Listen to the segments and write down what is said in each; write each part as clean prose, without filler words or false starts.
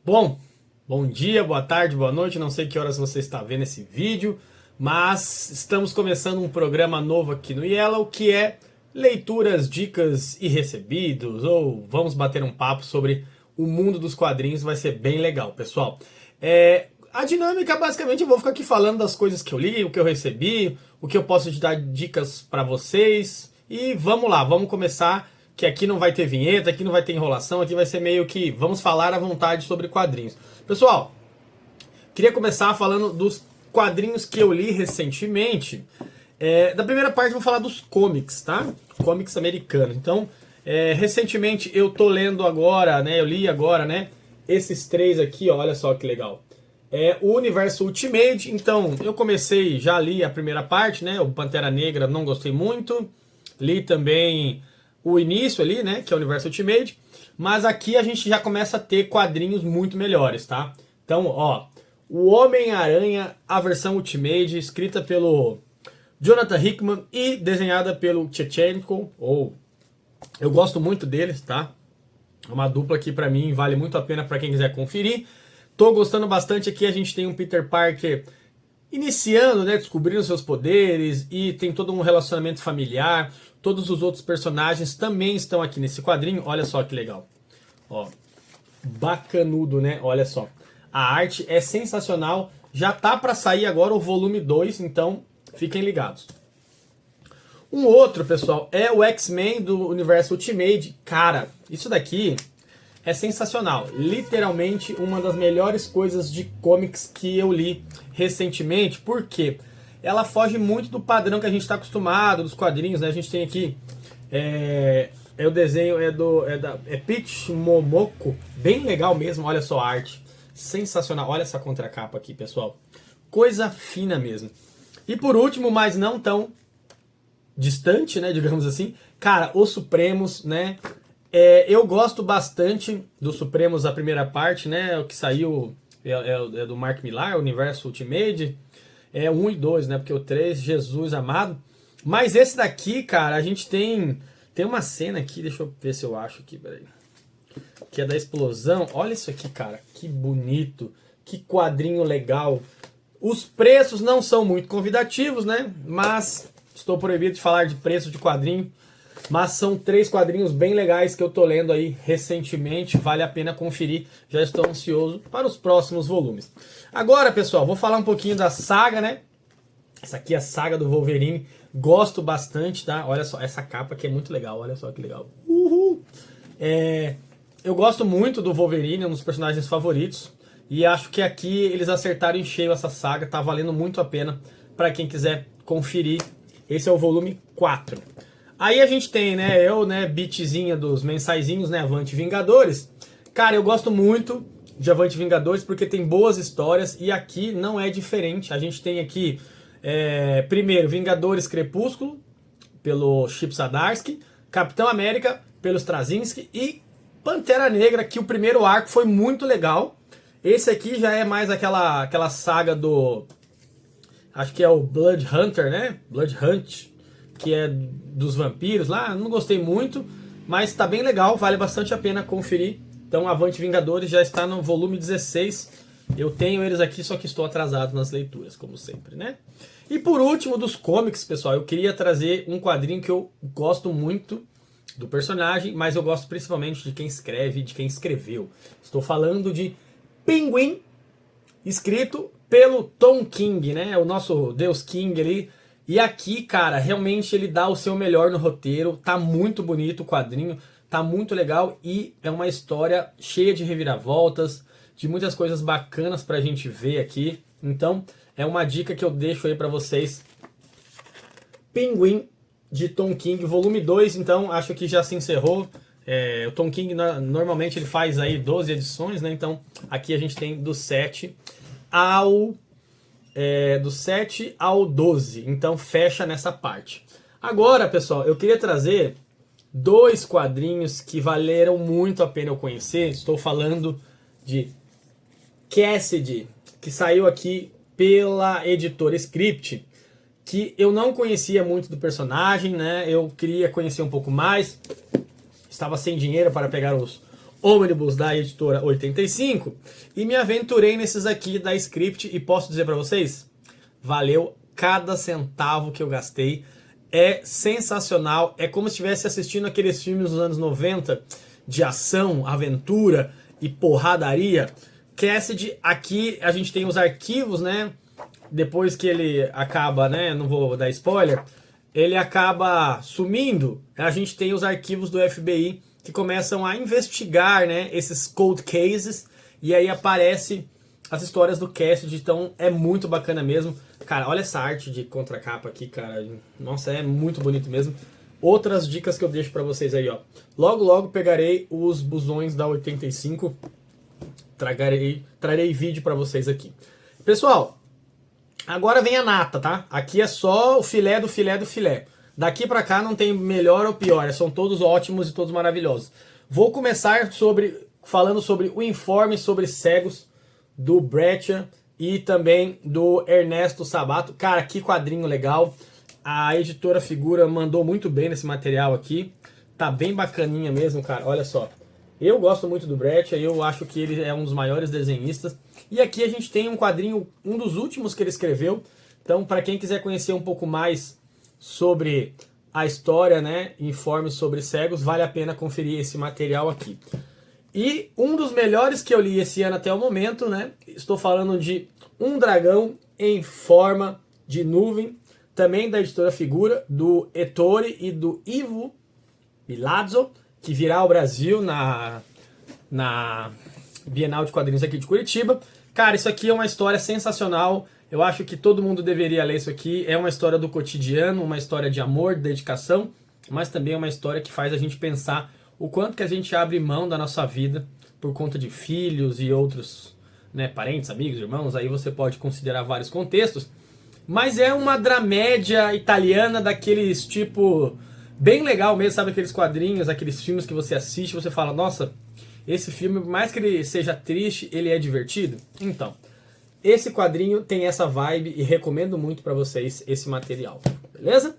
Bom, bom dia, boa tarde, boa noite, não sei que horas você está vendo esse vídeo, mas estamos começando um programa novo aqui no Yellow, que é leituras, dicas e recebidos, ou vamos bater um papo sobre o mundo dos quadrinhos, vai ser bem legal, pessoal. A dinâmica, basicamente, eu vou ficar aqui falando das coisas que eu li, o que eu recebi, o que eu posso te dar dicas para vocês, e vamos lá, vamos começar, que aqui não vai ter vinheta, aqui não vai ter enrolação, aqui vai ser meio que vamos falar à vontade sobre quadrinhos. Pessoal, queria começar falando dos quadrinhos que eu li recentemente. Da primeira parte eu vou falar dos comics, tá? Comics americanos. Então, recentemente eu tô lendo agora, né? Eu li agora, né? Esses três aqui, ó, olha só que legal. O Universo Ultimate, então eu comecei, já li a primeira parte, né? O Pantera Negra não gostei muito. Li também o início ali, né? Que é o Universo Ultimate. Mas aqui a gente já começa a ter quadrinhos muito melhores, tá? Então, ó, o Homem-Aranha, a versão Ultimate, escrita pelo Jonathan Hickman e desenhada pelo Chechenko, ou eu gosto muito deles, tá? É uma dupla que pra mim vale muito a pena pra quem quiser conferir. Tô gostando bastante aqui, a gente tem um Peter Parker iniciando, né, descobrindo seus poderes e tem todo um relacionamento familiar. Todos os outros personagens também estão aqui nesse quadrinho. Olha só que legal. Ó, bacanudo, né? Olha só. A arte é sensacional. Já tá para sair agora o volume 2, então fiquem ligados. Um outro, pessoal, é o X-Men do Universo Ultimate. Cara, isso daqui é sensacional. Literalmente uma das melhores coisas de comics que eu li recentemente. Por quê? Ela foge muito do padrão que a gente está acostumado, dos quadrinhos, né? A gente tem aqui o desenho é Peach Momoko, bem legal mesmo, olha só a arte, sensacional, olha essa contracapa aqui, pessoal, coisa fina mesmo. E por último, mas não tão distante, né, digamos assim, cara, os Supremos, né, eu gosto bastante dos Supremos, a primeira parte, né, o que saiu é do Mark Millar, Universo Ultimate, 1 e 2, né, porque o 3, Jesus amado, mas esse daqui, cara, a gente tem uma cena aqui, deixa eu ver se eu acho aqui, peraí, que é da explosão, olha isso aqui, cara, que bonito, que quadrinho legal, os preços não são muito convidativos, né, mas estou proibido de falar de preço de quadrinho, mas são 3 quadrinhos bem legais que eu tô lendo aí recentemente, vale a pena conferir, já estou ansioso para os próximos volumes. Agora, pessoal, vou falar um pouquinho da saga, né? Essa aqui é a saga do Wolverine, gosto bastante, tá? Olha só, essa capa aqui é muito legal, olha só que legal. Uhul! Eu gosto muito do Wolverine, é um dos personagens favoritos, e acho que aqui eles acertaram em cheio essa saga, tá valendo muito a pena para quem quiser conferir. Esse é o volume 4. Aí a gente tem, né, bitzinha dos mensaizinhos, né, Avante Vingadores. Cara, eu gosto muito de Avante Vingadores porque tem boas histórias e aqui não é diferente. A gente tem aqui, primeiro, Vingadores Crepúsculo, pelo Chip Zdarsky, Capitão América, pelo Straczynski e Pantera Negra, que o primeiro arco foi muito legal. Esse aqui já é mais aquela saga do... Acho que é o Blood Hunter, né? Blood Hunt, que é dos vampiros lá, não gostei muito, mas tá bem legal, vale bastante a pena conferir. Então, Avante Vingadores já está no volume 16. Eu tenho eles aqui, só que estou atrasado nas leituras, como sempre, né? E por último, dos comics, pessoal, eu queria trazer um quadrinho que eu gosto muito do personagem, mas eu gosto principalmente de quem escreve, de quem escreveu. Estou falando de Pinguim, escrito pelo Tom King, né? O nosso Deus King ali. E aqui, cara, realmente ele dá o seu melhor no roteiro. Tá muito bonito o quadrinho, tá muito legal e é uma história cheia de reviravoltas, de muitas coisas bacanas pra gente ver aqui. Então, é uma dica que eu deixo aí pra vocês. Pinguim, de Tom King, volume 2, então acho que já se encerrou. O Tom King normalmente ele faz aí 12 edições, né? Então, aqui a gente tem do 7 ao 12, então fecha nessa parte. Agora, pessoal, eu queria trazer 2 quadrinhos que valeram muito a pena eu conhecer. Estou falando de Cassidy, que saiu aqui pela editora Script, que eu não conhecia muito do personagem, né? Eu queria conhecer um pouco mais, estava sem dinheiro para pegar Ônibus da editora 85 e me aventurei nesses aqui da Script e posso dizer para vocês, valeu cada centavo que eu gastei. É sensacional, é como se estivesse assistindo aqueles filmes dos anos 90 de ação, aventura e porradaria. Cassidy, aqui a gente tem os arquivos, né? Depois que ele acaba, né? Não vou dar spoiler. Ele acaba sumindo. A gente tem os arquivos do FBI que começam a investigar, né? Esses cold cases. E aí aparece as histórias do Cassidy. Então é muito bacana mesmo. Cara, olha essa arte de contracapa aqui, cara. Nossa, é muito bonito mesmo. Outras dicas que eu deixo pra vocês aí, ó. Logo, logo pegarei os busões da 85. Trarei vídeo pra vocês aqui. Pessoal, agora vem a nata, tá? Aqui é só o filé do filé do filé. Daqui pra cá não tem melhor ou pior. São todos ótimos e todos maravilhosos. Vou começar falando sobre o informe sobre cegos do Breccia e também do Ernesto Sabato. Cara, que quadrinho legal. A editora Figura mandou muito bem nesse material aqui. Tá bem bacaninha mesmo, cara. Olha só. Eu gosto muito do Breccia, eu acho que ele é um dos maiores desenhistas. E aqui a gente tem um quadrinho, um dos últimos que ele escreveu. Então, para quem quiser conhecer um pouco mais sobre a história, né, informes sobre cegos, vale a pena conferir esse material aqui. E um dos melhores que eu li esse ano até o momento, né, estou falando de Um Dragão em Forma de Nuvem, também da editora Figura, do Ettore e do Ivo Milazzo, que virá ao Brasil na Bienal de Quadrinhos aqui de Curitiba. Cara, isso aqui é uma história sensacional. Eu acho que todo mundo deveria ler isso aqui. É uma história do cotidiano, uma história de amor, de dedicação, mas também é uma história que faz a gente pensar o quanto que a gente abre mão da nossa vida por conta de filhos e outros, né, parentes, amigos, irmãos. Aí você pode considerar vários contextos. Mas é uma dramédia italiana daqueles tipo bem legal mesmo, sabe? Aqueles quadrinhos, aqueles filmes que você assiste e você fala, nossa, esse filme, por mais que ele seja triste, ele é divertido. Então, esse quadrinho tem essa vibe e recomendo muito pra vocês esse material, beleza?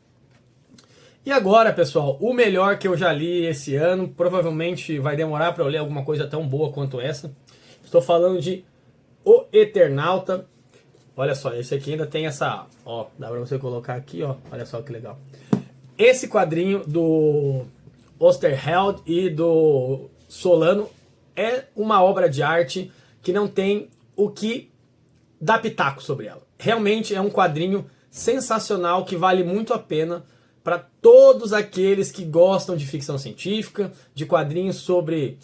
E agora, pessoal, o melhor que eu já li esse ano, provavelmente vai demorar pra eu ler alguma coisa tão boa quanto essa. Estou falando de O Eternauta. Olha só, esse aqui ainda tem essa, ó, dá pra você colocar aqui, ó, olha só que legal. Esse quadrinho do Osterheld e do Solano é uma obra de arte que não tem o que dar pitaco sobre ela. Realmente é um quadrinho sensacional que vale muito a pena para todos aqueles que gostam de ficção científica, de quadrinhos sobre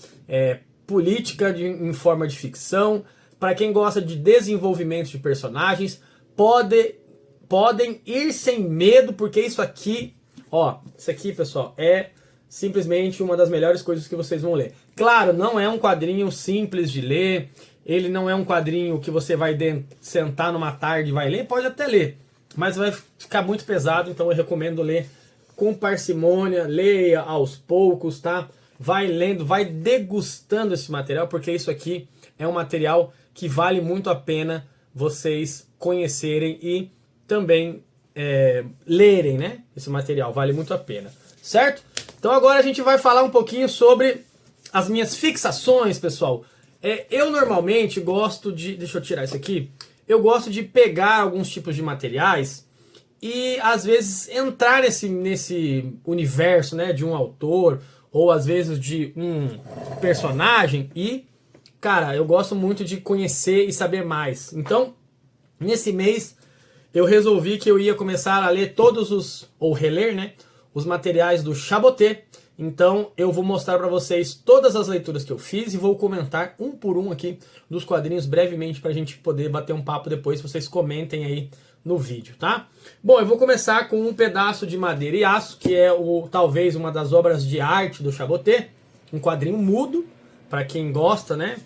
política em forma de ficção. Para quem gosta de desenvolvimento de personagens, podem ir sem medo, porque isso aqui, ó, isso aqui, pessoal, é simplesmente uma das melhores coisas que vocês vão ler. Claro, não é um quadrinho simples de ler, ele não é um quadrinho que você vai sentar numa tarde e vai ler, pode até ler, mas vai ficar muito pesado, então eu recomendo ler com parcimônia, leia aos poucos, tá? Vai lendo, vai degustando esse material, porque isso aqui é um material que vale muito a pena vocês conhecerem e também lerem, né? Esse material vale muito a pena, certo? Então agora a gente vai falar um pouquinho sobre as minhas fixações, pessoal. Eu normalmente gosto de... Deixa eu tirar isso aqui. Eu gosto de pegar alguns tipos de materiais e às vezes entrar nesse universo, né, de um autor ou às vezes de um personagem e, cara, eu gosto muito de conhecer e saber mais. Então, nesse mês, eu resolvi que eu ia começar a ler ou reler, né, os materiais do Chaboté. Então, eu vou mostrar para vocês todas as leituras que eu fiz e vou comentar um por um aqui dos quadrinhos brevemente para a gente poder bater um papo depois, vocês comentem aí no vídeo, tá? Bom, eu vou começar com Um Pedaço de Madeira e Aço, que é talvez uma das obras de arte do Chaboté, um quadrinho mudo, para quem gosta, né?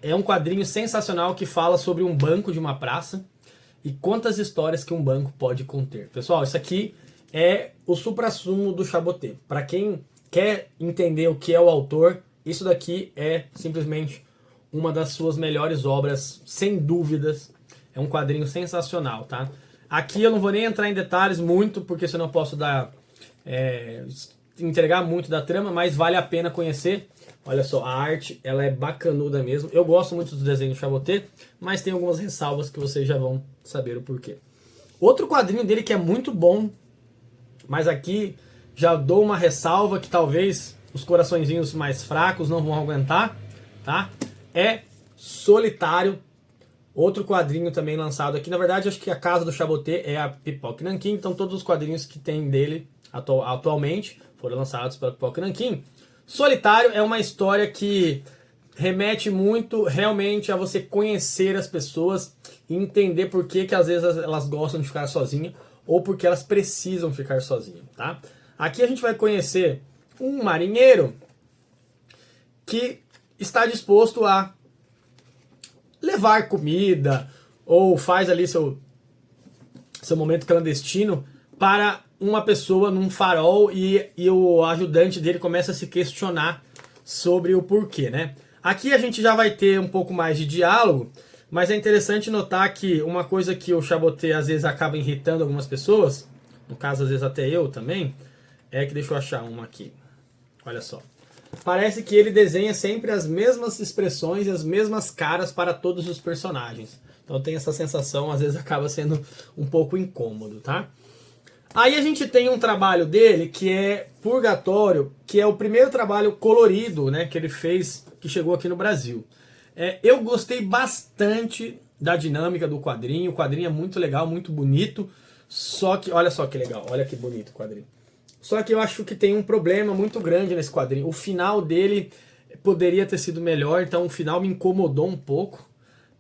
É um quadrinho sensacional que fala sobre um banco de uma praça e quantas histórias que um banco pode conter. Pessoal, isso aqui é o suprassumo do Chaboté. Para quem quer entender o que é o autor, isso daqui é simplesmente uma das suas melhores obras, sem dúvidas. É um quadrinho sensacional, tá? Aqui eu não vou nem entrar em detalhes muito, porque senão eu posso dar entregar muito da trama, mas vale a pena conhecer. Olha só, a arte, ela é bacanuda mesmo. Eu gosto muito do desenho do Chaboté, mas tem algumas ressalvas que vocês já vão saber o porquê. Outro quadrinho dele que é muito bom, mas aqui já dou uma ressalva que talvez os coraçõezinhos mais fracos não vão aguentar, tá? É Solitário, outro quadrinho também lançado aqui. Na verdade, acho que a casa do Chaboté é a Pipoca Nanquim, então todos os quadrinhos que tem dele atualmente foram lançados pela Pipoca Nanquim. Solitário é uma história que remete muito realmente a você conhecer as pessoas e entender por que às vezes elas gostam de ficar sozinhas ou porque elas precisam ficar sozinhas, tá? Aqui a gente vai conhecer um marinheiro que está disposto a levar comida ou faz ali seu momento clandestino para uma pessoa num farol e o ajudante dele começa a se questionar sobre o porquê, né? Aqui a gente já vai ter um pouco mais de diálogo, mas é interessante notar que uma coisa que o Chaboté às vezes acaba irritando algumas pessoas, no caso às vezes até eu também, é que deixa eu achar uma aqui. Olha só. Parece que ele desenha sempre as mesmas expressões e as mesmas caras para todos os personagens. Então tem essa sensação, às vezes acaba sendo um pouco incômodo, tá? Aí a gente tem um trabalho dele que é Purgatório, que é o primeiro trabalho colorido, né, que ele fez, que chegou aqui no Brasil. Eu gostei bastante da dinâmica do quadrinho. O quadrinho é muito legal, muito bonito. Só que, olha só que legal, olha que bonito o quadrinho. Só que eu acho que tem um problema muito grande nesse quadrinho. O final dele poderia ter sido melhor, então o final me incomodou um pouco.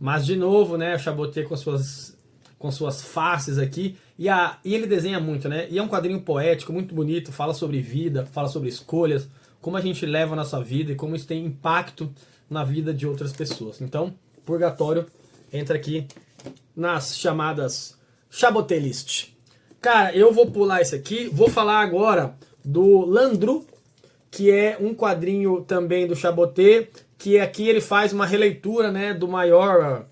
Mas, de novo, né, o Chaboté com suas faces aqui. E ele desenha muito, né? E é um quadrinho poético, muito bonito, fala sobre vida, fala sobre escolhas, como a gente leva a nossa vida e como isso tem impacto na vida de outras pessoas. Então, Purgatório entra aqui nas chamadas Chaboté List. Cara, eu vou pular esse aqui, vou falar agora do Landru, que é um quadrinho também do Chaboté, que aqui ele faz uma releitura, né, do maior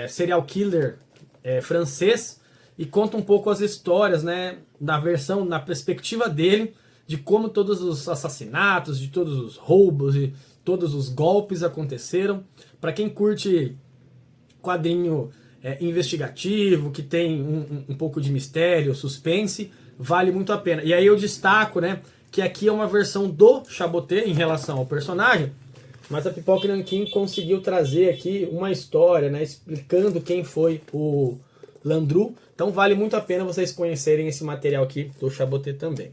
serial killer francês, e conta um pouco as histórias, né, na perspectiva dele, de como todos os assassinatos, de todos os roubos e todos os golpes aconteceram. Para quem curte quadrinho investigativo, que tem um pouco de mistério, suspense, vale muito a pena. E aí eu destaco, né, que aqui é uma versão do Chaboté em relação ao personagem, mas a Pipoca Nanquim conseguiu trazer aqui uma história, né, explicando quem foi o Landru. Então vale muito a pena vocês conhecerem esse material aqui do Chaboté também.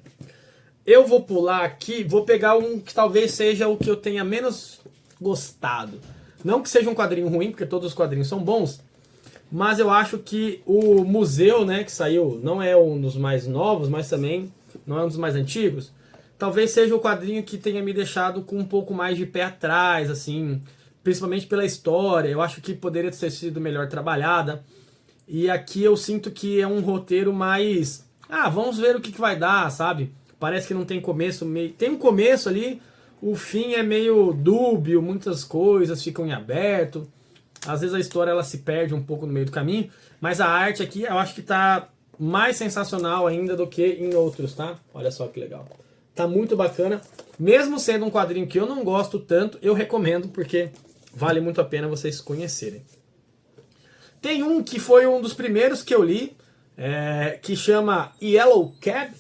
Eu vou pular aqui, vou pegar um que talvez seja o que eu tenha menos gostado. Não que seja um quadrinho ruim, porque todos os quadrinhos são bons, mas eu acho que o Museu, né, que saiu, não é um dos mais novos, mas também não é um dos mais antigos. Talvez seja o quadrinho que tenha me deixado com um pouco mais de pé atrás, assim, principalmente pela história. Eu acho que poderia ter sido melhor trabalhada. E aqui eu sinto que é um roteiro mais... vamos ver o que vai dar, sabe? Parece que não tem começo, meio... Tem um começo ali, o fim é meio dúbio, muitas coisas ficam em aberto. Às vezes a história ela se perde um pouco no meio do caminho, mas a arte aqui eu acho que tá mais sensacional ainda do que em outros, tá? Olha só que legal. Tá muito bacana. Mesmo sendo um quadrinho que eu não gosto tanto, eu recomendo porque vale muito a pena vocês conhecerem. Tem um que foi um dos primeiros que eu li, que chama Yellow Cab.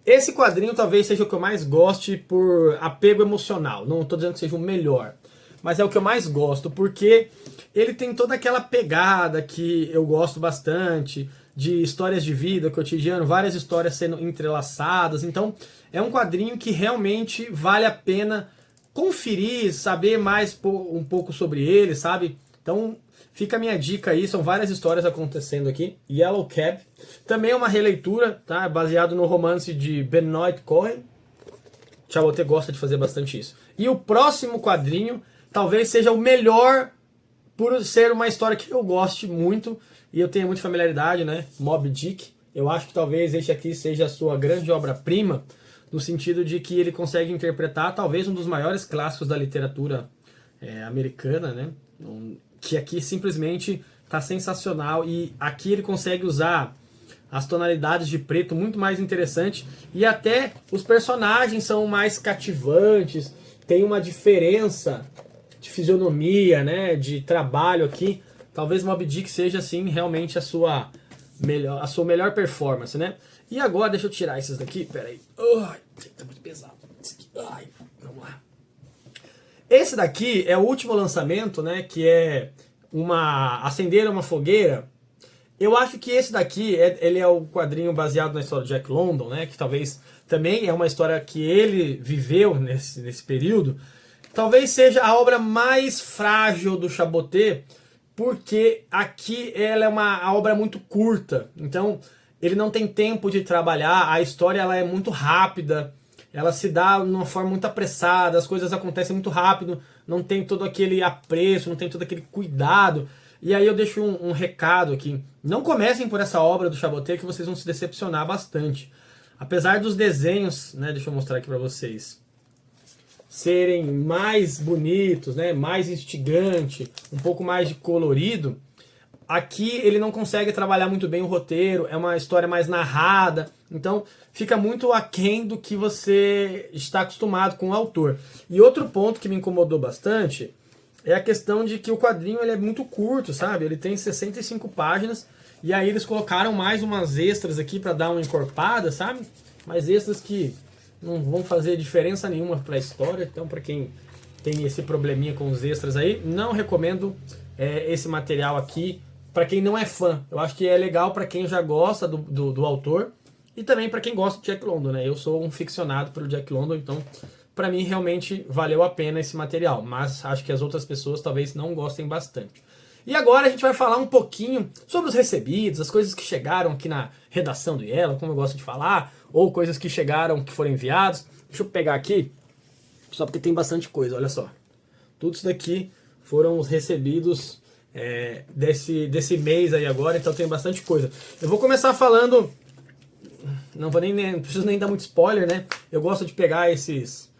Esse quadrinho talvez seja o que eu mais goste por apego emocional. Não estou dizendo que seja o melhor, mas é o que eu mais gosto, porque ele tem toda aquela pegada que eu gosto bastante, de histórias de vida, cotidiano, várias histórias sendo entrelaçadas. Então é um quadrinho que realmente vale a pena conferir, saber mais um pouco sobre ele, sabe? Então fica a minha dica aí, são várias histórias acontecendo aqui. Yellow Cab também é uma releitura, tá? Baseado no romance de Benoit Cohen. Chaboté gosta de fazer bastante isso. E o próximo quadrinho talvez seja o melhor por ser uma história que eu goste muito e eu tenho muita familiaridade, né? Moby Dick. Eu acho que talvez este aqui seja a sua grande obra-prima, no sentido de que ele consegue interpretar talvez um dos maiores clássicos da literatura americana, né? Que aqui simplesmente está sensacional, e aqui ele consegue usar as tonalidades de preto muito mais interessantes, e até os personagens são mais cativantes, tem uma diferença de fisionomia, né, de trabalho aqui. Talvez Moby Dick seja assim realmente a sua melhor performance, né? E agora deixa eu tirar esses daqui, peraí. Ai, tá muito pesado. Ai, vamos lá. Esse daqui é o último lançamento, né, que é acender uma fogueira. Eu acho que esse daqui, ele é o quadrinho baseado na história de Jack London, né? Que talvez também é uma história que ele viveu nesse período. Talvez seja a obra mais frágil do Chaboté, porque aqui ela é uma obra muito curta. Então, ele não tem tempo de trabalhar, a história ela é muito rápida, ela se dá de uma forma muito apressada, as coisas acontecem muito rápido, não tem todo aquele apreço, não tem todo aquele cuidado. E aí eu deixo um recado aqui. Não comecem por essa obra do Chaboté, que vocês vão se decepcionar bastante. Apesar dos desenhos, né, deixa eu mostrar aqui para vocês, serem mais bonitos, né, mais instigante, um pouco mais de colorido, aqui ele não consegue trabalhar muito bem o roteiro, é uma história mais narrada, então fica muito aquém do que você está acostumado com o autor. E outro ponto que me incomodou bastante é a questão de que o quadrinho ele é muito curto, sabe? Ele tem 65 páginas, e aí eles colocaram mais umas extras aqui para dar uma encorpada, sabe? Mais extras que não vão fazer diferença nenhuma para a história. Então, para quem tem esse probleminha com os extras aí, não recomendo esse material aqui para quem não é fã. Eu acho que é legal para quem já gosta do autor e também para quem gosta de Jack London, né? Eu sou um ficcionado pelo Jack London, então para mim realmente valeu a pena esse material, mas acho que as outras pessoas talvez não gostem bastante. E agora a gente vai falar um pouquinho sobre os recebidos, as coisas que chegaram aqui na redação do Yellow, como eu gosto de falar, ou coisas que chegaram, que foram enviados. Deixa eu pegar aqui, só porque tem bastante coisa, olha só. Tudo isso daqui foram os recebidos desse mês aí agora, então tem bastante coisa. Eu vou começar falando, não preciso nem dar muito spoiler, né? Eu gosto de pegar esses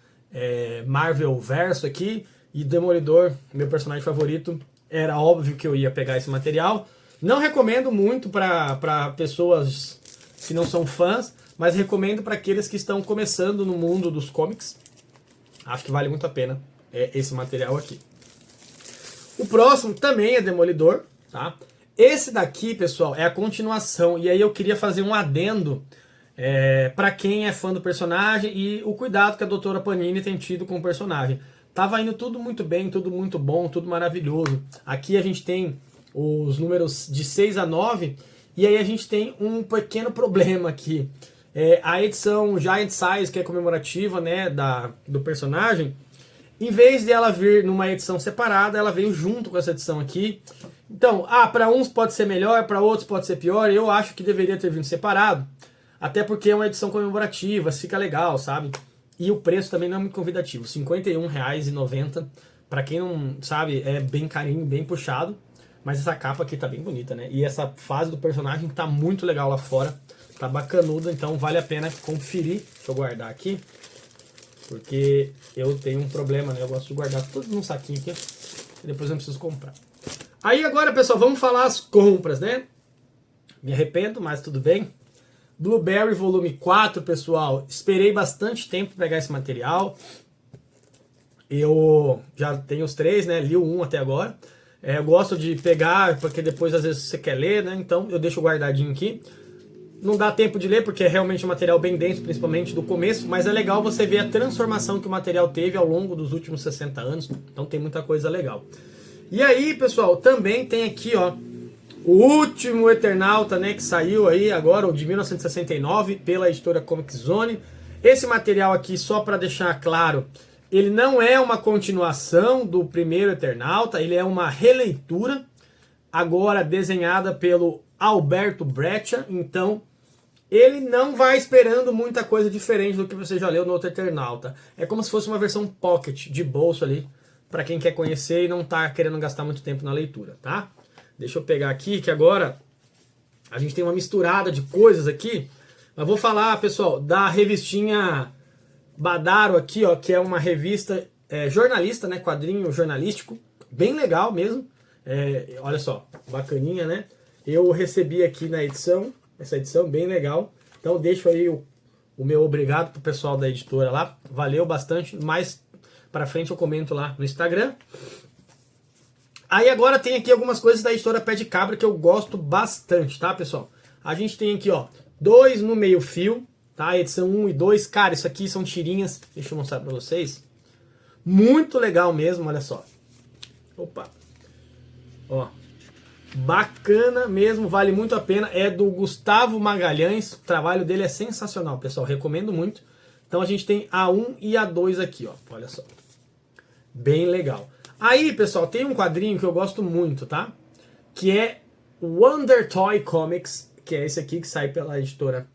Marvel Verso aqui, e Demolidor, meu personagem favorito, era óbvio que eu ia pegar esse material. Não recomendo muito para pessoas que não são fãs, mas recomendo para aqueles que estão começando no mundo dos comics. Acho que vale muito a pena esse material aqui. O próximo também é Demolidor, tá? Esse daqui, pessoal, é a continuação, e aí eu queria fazer um adendo para quem é fã do personagem e o cuidado que a doutora Panini tem tido com o personagem. Tava indo tudo muito bem, tudo muito bom, tudo maravilhoso. Aqui a gente tem os números de 6 a 9, e aí a gente tem um pequeno problema aqui. A edição Giant Size, que é comemorativa, né, do personagem, em vez de ela vir numa edição separada, ela veio junto com essa edição aqui. Então, para uns pode ser melhor, para outros pode ser pior. Eu acho que deveria ter vindo separado, até porque é uma edição comemorativa, fica legal, sabe? E o preço também não é muito convidativo, R$ 51,90. Para quem não sabe, é bem carinho, bem puxado. Mas essa capa aqui tá bem bonita, né? E essa fase do personagem tá muito legal lá fora. Tá bacanuda, então vale a pena conferir. Deixa eu guardar aqui, porque eu tenho um problema, né? Eu gosto de guardar tudo num saquinho aqui, e depois eu não preciso comprar. Aí agora, pessoal, vamos falar as compras, né? Me arrependo, mas tudo bem. Blueberry volume 4, pessoal, esperei bastante tempo para pegar esse material. Eu já tenho os 3, né? Li o 1 até agora. Eu gosto de pegar, porque depois às vezes você quer ler, né? Então eu deixo guardadinho aqui. Não dá tempo de ler, porque é realmente um material bem denso, principalmente do começo, mas é legal você ver a transformação que o material teve ao longo dos últimos 60 anos. Então tem muita coisa legal. E aí, pessoal, também tem aqui, ó, o último Eternauta, né, que saiu aí agora, o de 1969, pela editora Comic Zone. Esse material aqui, só para deixar claro, ele não é uma continuação do primeiro Eternauta, ele é uma releitura, agora desenhada pelo Alberto Breccia. Então, ele não vai esperando muita coisa diferente do que você já leu no outro Eternauta. É como se fosse uma versão pocket, de bolso ali, para quem quer conhecer e não tá querendo gastar muito tempo na leitura, tá? Deixa eu pegar aqui, que agora a gente tem uma misturada de coisas aqui. Mas vou falar, pessoal, da revistinha Badaro aqui, ó, que é uma revista jornalista, né, quadrinho jornalístico, bem legal mesmo. Olha só, bacaninha, né? Eu recebi aqui na edição, essa edição, bem legal. Então deixo aí o meu obrigado pro pessoal da editora lá, valeu bastante, mais pra frente eu comento lá no Instagram. Aí agora tem aqui algumas coisas da editora Pé de Cabra que eu gosto bastante, tá, pessoal? A gente tem aqui, ó, 2 no meio fio, tá? Edição 1 e 2. Cara, isso aqui são tirinhas, deixa eu mostrar pra vocês. Muito legal mesmo, olha só. Opa. Ó. Bacana mesmo, vale muito a pena. É do Gustavo Magalhães, o trabalho dele é sensacional, pessoal, recomendo muito. Então a gente tem a 1 e a 2 aqui, ó, olha só. Bem legal. Aí, pessoal, tem um quadrinho que eu gosto muito, tá? Que é Wonder Toy Comics, que é esse aqui que sai pela editora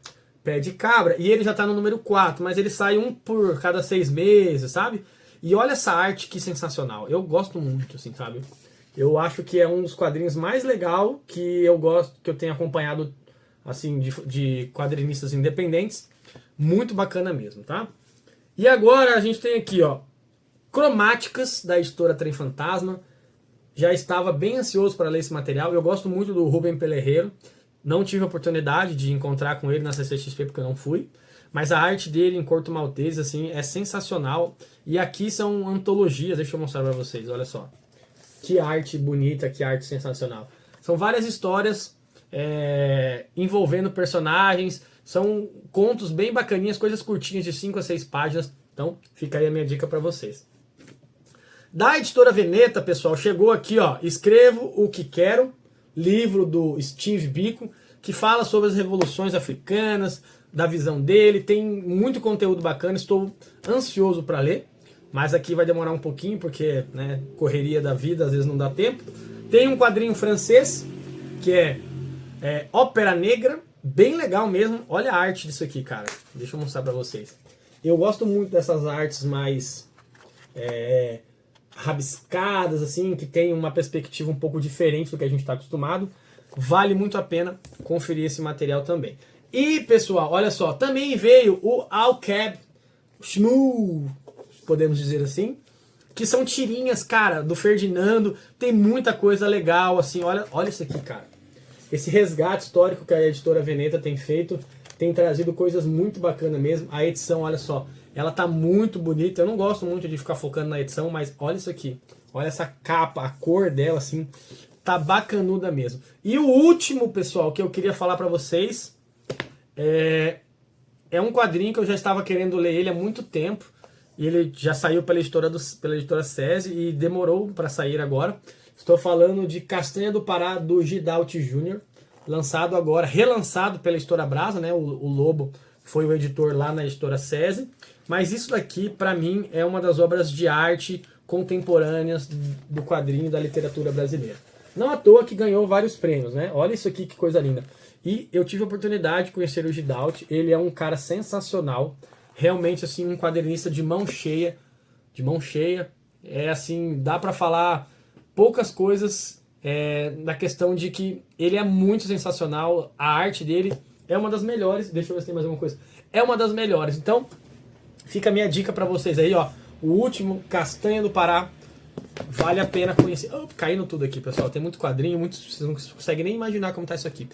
Pé de Cabra. E ele já tá no número 4, mas ele sai um por cada 6 meses, sabe? E olha essa arte que sensacional. Eu gosto muito, assim, sabe? Eu acho que é um dos quadrinhos mais legal que eu gosto, que eu tenho acompanhado, assim, de quadrinistas independentes. Muito bacana mesmo, tá? E agora a gente tem aqui, ó, Cromáticas, da editora Trem Fantasma. Já estava bem ansioso para ler esse material. Eu gosto muito do Rubem Pelerreiro. Não tive a oportunidade de encontrar com ele na CCXP porque eu não fui. Mas a arte dele em Corto Maltese, assim, é sensacional. E aqui são antologias, deixa eu mostrar para vocês, olha só. Que arte bonita, que arte sensacional. São várias histórias envolvendo personagens. São contos bem bacaninhas, coisas curtinhas de 5 a 6 páginas. Então, fica aí a minha dica para vocês. Da editora Veneta, pessoal, chegou aqui, ó, Escrevo o que Quero, livro do Steve Biko, que fala sobre as revoluções africanas, da visão dele, tem muito conteúdo bacana, estou ansioso para ler, mas aqui vai demorar um pouquinho, porque, né, correria da vida, às vezes não dá tempo. Tem um quadrinho francês, que é Ópera Negra, bem legal mesmo, olha a arte disso aqui, cara, deixa eu mostrar para vocês. Eu gosto muito dessas artes mais rabiscadas, assim, que tem uma perspectiva um pouco diferente do que a gente está acostumado. Vale muito a pena conferir esse material também. E, pessoal, olha só, também veio o Alcab Shmoo, podemos dizer assim, que são tirinhas, cara, do Ferdinando. Tem muita coisa legal, assim, olha isso aqui, cara. Esse resgate histórico que a editora Veneta tem feito, tem trazido coisas muito bacanas mesmo. A edição, olha só, ela tá muito bonita. Eu não gosto muito de ficar focando na edição, mas olha isso aqui. Olha essa capa, a cor dela, assim, tá bacanuda mesmo. E o último, pessoal, que eu queria falar pra vocês é um quadrinho que eu já estava querendo ler ele há muito tempo. E ele já saiu pela editora SESI e demorou para sair agora. Estou falando de Castanha do Pará, do Gidalt Jr., lançado agora, relançado pela editora Brasa, né? O Lobo foi o editor lá na editora SESI. Mas isso daqui, para mim, é uma das obras de arte contemporâneas do quadrinho da literatura brasileira. Não à toa que ganhou vários prêmios, né? Olha isso aqui, que coisa linda. E eu tive a oportunidade de conhecer o Gidalt. Ele é um cara sensacional. Realmente, assim, um quadrinista de mão cheia. De mão cheia. É assim, dá para falar poucas coisas na questão de que ele é muito sensacional. A arte dele é uma das melhores. Deixa eu ver se tem mais alguma coisa. É uma das melhores. Então, fica a minha dica para vocês aí, ó. O último, Castanha do Pará. Vale a pena conhecer. Oh, caindo tudo aqui, pessoal. Tem muito quadrinho, vocês não conseguem nem imaginar como tá isso aqui.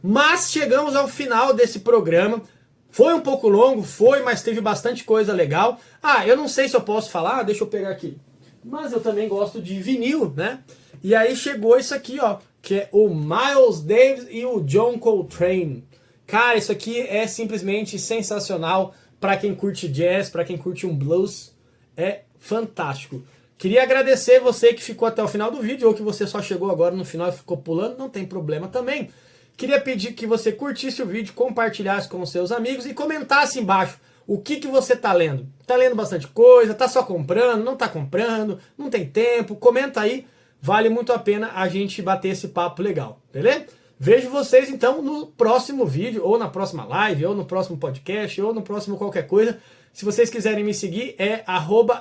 Mas chegamos ao final desse programa. Foi um pouco longo, mas teve bastante coisa legal. Ah, eu não sei se eu posso falar, deixa eu pegar aqui. Mas eu também gosto de vinil, né? E aí chegou isso aqui, ó, que é o Miles Davis e o John Coltrane. Cara, isso aqui é simplesmente sensacional para quem curte jazz, para quem curte um blues. É fantástico. Queria agradecer você que ficou até o final do vídeo, ou que você só chegou agora no final e ficou pulando, não tem problema também. Queria pedir que você curtisse o vídeo, compartilhasse com os seus amigos e comentasse embaixo o que você tá lendo. Tá lendo bastante coisa, tá só comprando, não tá comprando, não tem tempo, comenta aí, vale muito a pena a gente bater esse papo legal, beleza? Vejo vocês então no próximo vídeo, ou na próxima live, ou no próximo podcast, ou no próximo qualquer coisa. Se vocês quiserem me seguir, é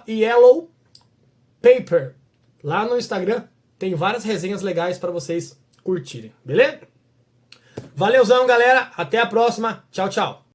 @yellowpaper. Lá no Instagram tem várias resenhas legais para vocês curtirem, beleza? Valeuzão, galera. Até a próxima. Tchau, tchau.